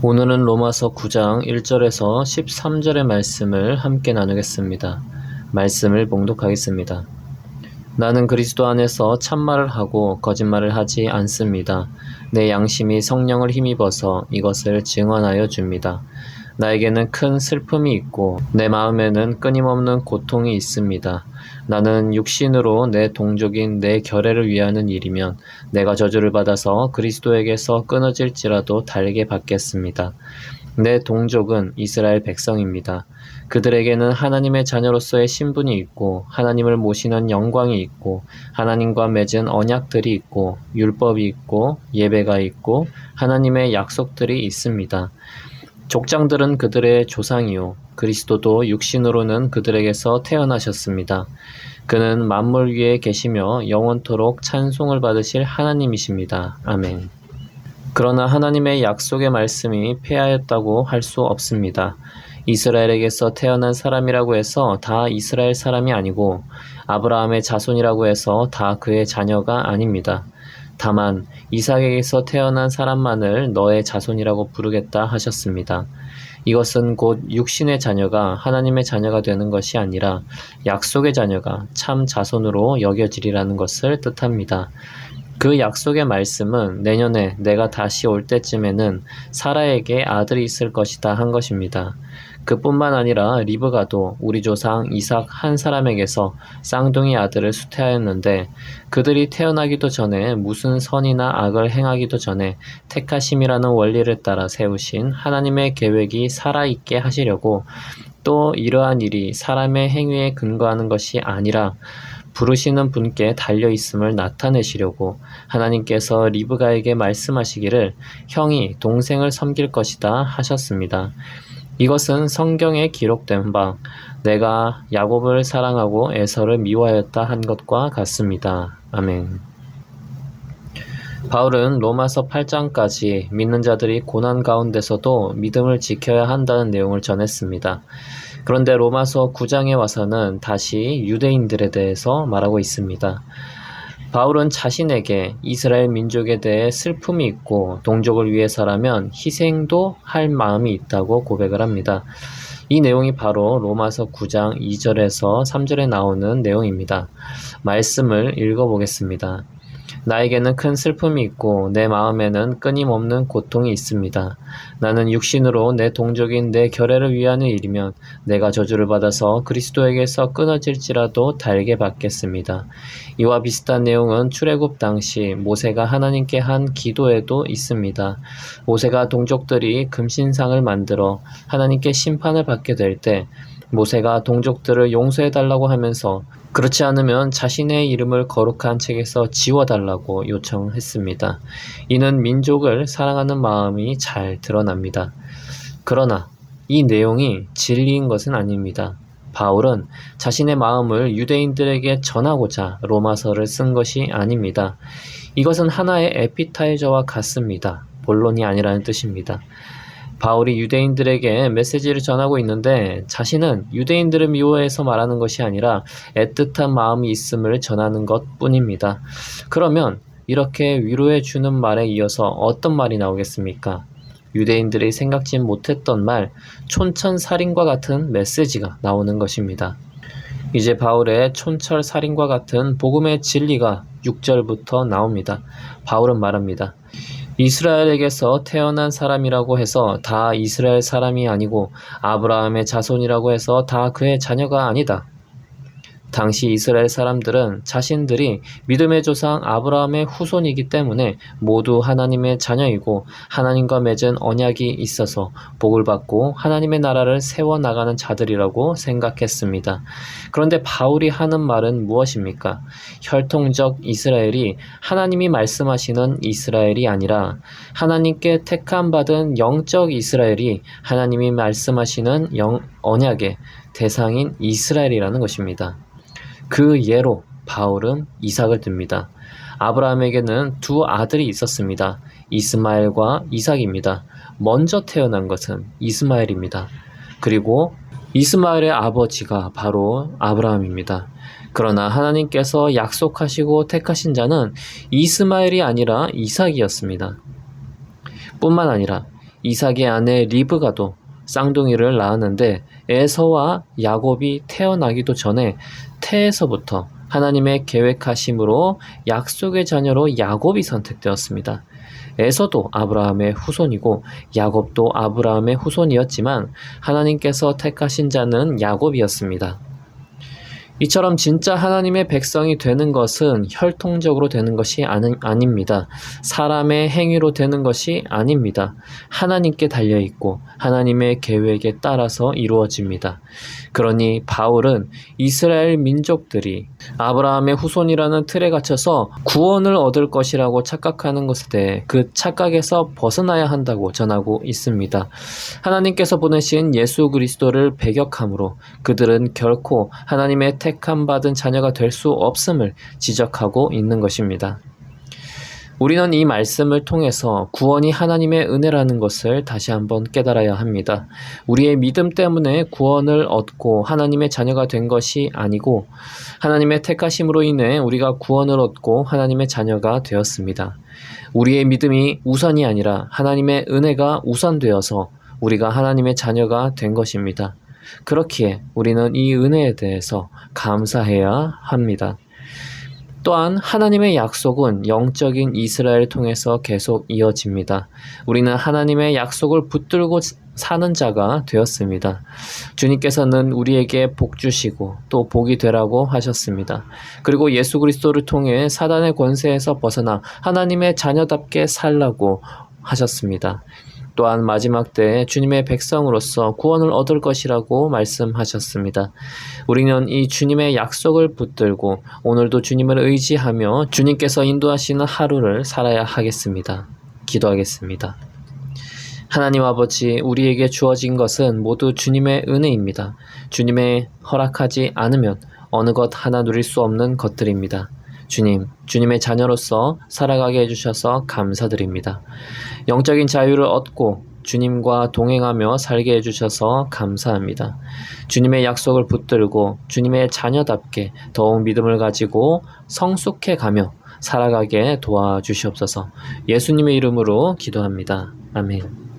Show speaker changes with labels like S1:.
S1: 오늘은 로마서 9장 1절에서 13절의 말씀을 함께 나누겠습니다. 말씀을 봉독하겠습니다. 나는 그리스도 안에서 참말을 하고 거짓말을 하지 않습니다. 내 양심이 성령을 힘입어서 이것을 증언하여 줍니다. 나에게는 큰 슬픔이 있고 내 마음에는 끊임없는 고통이 있습니다. 나는 육신으로 내 동족인 내 결례를 위하는 일이면 내가 저주를 받아서 그리스도에게서 끊어질지라도 달게 받겠습니다. 내 동족은 이스라엘 백성입니다. 그들에게는 하나님의 자녀로서의 신분이 있고 하나님을 모시는 영광이 있고 하나님과 맺은 언약들이 있고 율법이 있고 예배가 있고 하나님의 약속들이 있습니다. 족장들은 그들의 조상이요 그리스도도 육신으로는 그들에게서 태어나셨습니다. 그는 만물 위에 계시며 영원토록 찬송을 받으실 하나님이십니다. 아멘. 그러나 하나님의 약속의 말씀이 폐하였다고 할 수 없습니다. 이스라엘에게서 태어난 사람이라고 해서 다 이스라엘 사람이 아니고 아브라함의 자손이라고 해서 다 그의 자녀가 아닙니다. 다만 이삭에게서 태어난 사람만을 너의 자손이라고 부르겠다 하셨습니다. 이것은 곧 육신의 자녀가 하나님의 자녀가 되는 것이 아니라 약속의 자녀가 참 자손으로 여겨지리라는 것을 뜻합니다. 그 약속의 말씀은 내년에 내가 다시 올 때쯤에는 사라에게 아들이 있을 것이다 한 것입니다. 그뿐만 아니라 리브가도 우리 조상 이삭 한 사람에게서 쌍둥이 아들을 수태하였는데 그들이 태어나기도 전에 무슨 선이나 악을 행하기도 전에 택하심이라는 원리를 따라 세우신 하나님의 계획이 살아있게 하시려고 또 이러한 일이 사람의 행위에 근거하는 것이 아니라 부르시는 분께 달려있음을 나타내시려고 하나님께서 리브가에게 말씀하시기를 형이 동생을 섬길 것이다 하셨습니다. 이것은 성경에 기록된 바 내가 야곱을 사랑하고 에서를 미워하였다 한 것과 같습니다. 아멘. 바울은 로마서 8장까지 믿는 자들이 고난 가운데서도 믿음을 지켜야 한다는 내용을 전했습니다. 그런데 로마서 9장에 와서는 다시 유대인들에 대해서 말하고 있습니다. 바울은 자신에게 이스라엘 민족에 대해 슬픔이 있고 동족을 위해서라면 희생도 할 마음이 있다고 고백을 합니다. 이 내용이 바로 로마서 9장 2절에서 3절에 나오는 내용입니다. 말씀을 읽어보겠습니다. 나에게는 큰 슬픔이 있고 내 마음에는 끊임없는 고통이 있습니다. 나는 육신으로 내 동족인 내 결례를 위하는 일이면 내가 저주를 받아서 그리스도에게서 끊어질지라도 달게 받겠습니다. 이와 비슷한 내용은 출애굽 당시 모세가 하나님께 한 기도에도 있습니다. 모세가 동족들이 금신상을 만들어 하나님께 심판을 받게 될 때 모세가 동족들을 용서해달라고 하면서 그렇지 않으면 자신의 이름을 거룩한 책에서 지워달라고 요청했습니다. 이는 민족을 사랑하는 마음이 잘 드러납니다. 그러나 이 내용이 진리인 것은 아닙니다. 바울은 자신의 마음을 유대인들에게 전하고자 로마서를 쓴 것이 아닙니다. 이것은 하나의 에피타이저와 같습니다. 본론이 아니라는 뜻입니다. 바울이 유대인들에게 메시지를 전하고 있는데 자신은 유대인들을 미워해서 말하는 것이 아니라 애틋한 마음이 있음을 전하는 것 뿐입니다. 그러면 이렇게 위로해 주는 말에 이어서 어떤 말이 나오겠습니까? 유대인들이 생각지 못했던 말, 촌철살인과 같은 메시지가 나오는 것입니다. 이제 바울의 촌철살인과 같은 복음의 진리가 6절부터 나옵니다. 바울은 말합니다. 이스라엘에게서 태어난 사람이라고 해서 다 이스라엘 사람이 아니고 아브라함의 자손이라고 해서 다 그의 자녀가 아니다. 당시 이스라엘 사람들은 자신들이 믿음의 조상 아브라함의 후손이기 때문에 모두 하나님의 자녀이고 하나님과 맺은 언약이 있어서 복을 받고 하나님의 나라를 세워나가는 자들이라고 생각했습니다. 그런데 바울이 하는 말은 무엇입니까? 혈통적 이스라엘이 하나님이 말씀하시는 이스라엘이 아니라 하나님께 택함받은 영적 이스라엘이 하나님이 말씀하시는 언약의 대상인 이스라엘이라는 것입니다. 그 예로 바울은 이삭을 듭니다. 아브라함에게는 두 아들이 있었습니다. 이스마엘과 이삭입니다. 먼저 태어난 것은 이스마엘입니다. 그리고 이스마엘의 아버지가 바로 아브라함입니다. 그러나 하나님께서 약속하시고 택하신 자는 이스마엘이 아니라 이삭이었습니다. 뿐만 아니라 이삭의 아내 리브가도 쌍둥이를 낳았는데 에서와 야곱이 태어나기도 전에 태에서부터 하나님의 계획하심으로 약속의 자녀로 야곱이 선택되었습니다. 에서도 아브라함의 후손이고 야곱도 아브라함의 후손이었지만 하나님께서 택하신 자는 야곱이었습니다. 이처럼 진짜 하나님의 백성이 되는 것은 혈통적으로 되는 것이 아닙니다. 사람의 행위로 되는 것이 아닙니다. 하나님께 달려있고 하나님의 계획에 따라서 이루어집니다. 그러니 바울은 이스라엘 민족들이 아브라함의 후손이라는 틀에 갇혀서 구원을 얻을 것이라고 착각하는 것에 대해 그 착각에서 벗어나야 한다고 전하고 있습니다. 하나님께서 보내신 예수 그리스도를 배격함으로 그들은 결코 하나님의 택함 받은 자녀가 될 수 없음을 지적하고 있는 것입니다. 우리는 이 말씀을 통해서 구원이 하나님의 은혜라는 것을 다시 한번 깨달아야 합니다. 우리의 믿음 때문에 구원을 얻고 하나님의 자녀가 된 것이 아니고 하나님의 택하심으로 인해 우리가 구원을 얻고 하나님의 자녀가 되었습니다. 우리의 믿음이 우선이 아니라 하나님의 은혜가 우선되어서 우리가 하나님의 자녀가 된 것입니다. 그렇기에 우리는 이 은혜에 대해서 감사해야 합니다. 또한 하나님의 약속은 영적인 이스라엘을 통해서 계속 이어집니다. 우리는 하나님의 약속을 붙들고 사는 자가 되었습니다. 주님께서는 우리에게 복 주시고 또 복이 되라고 하셨습니다. 그리고 예수 그리스도를 통해 사단의 권세에서 벗어나 하나님의 자녀답게 살라고 하셨습니다. 또한 마지막 때에 주님의 백성으로서 구원을 얻을 것이라고 말씀하셨습니다. 우리는 이 주님의 약속을 붙들고 오늘도 주님을 의지하며 주님께서 인도하시는 하루를 살아야 하겠습니다. 기도하겠습니다. 하나님 아버지, 우리에게 주어진 것은 모두 주님의 은혜입니다. 주님의 허락하지 않으면 어느 것 하나 누릴 수 없는 것들입니다. 주님, 주님의 자녀로서 살아가게 해주셔서 감사드립니다. 영적인 자유를 얻고 주님과 동행하며 살게 해주셔서 감사합니다. 주님의 약속을 붙들고 주님의 자녀답게 더욱 믿음을 가지고 성숙해 가며 살아가게 도와주시옵소서. 예수님의 이름으로 기도합니다. 아멘.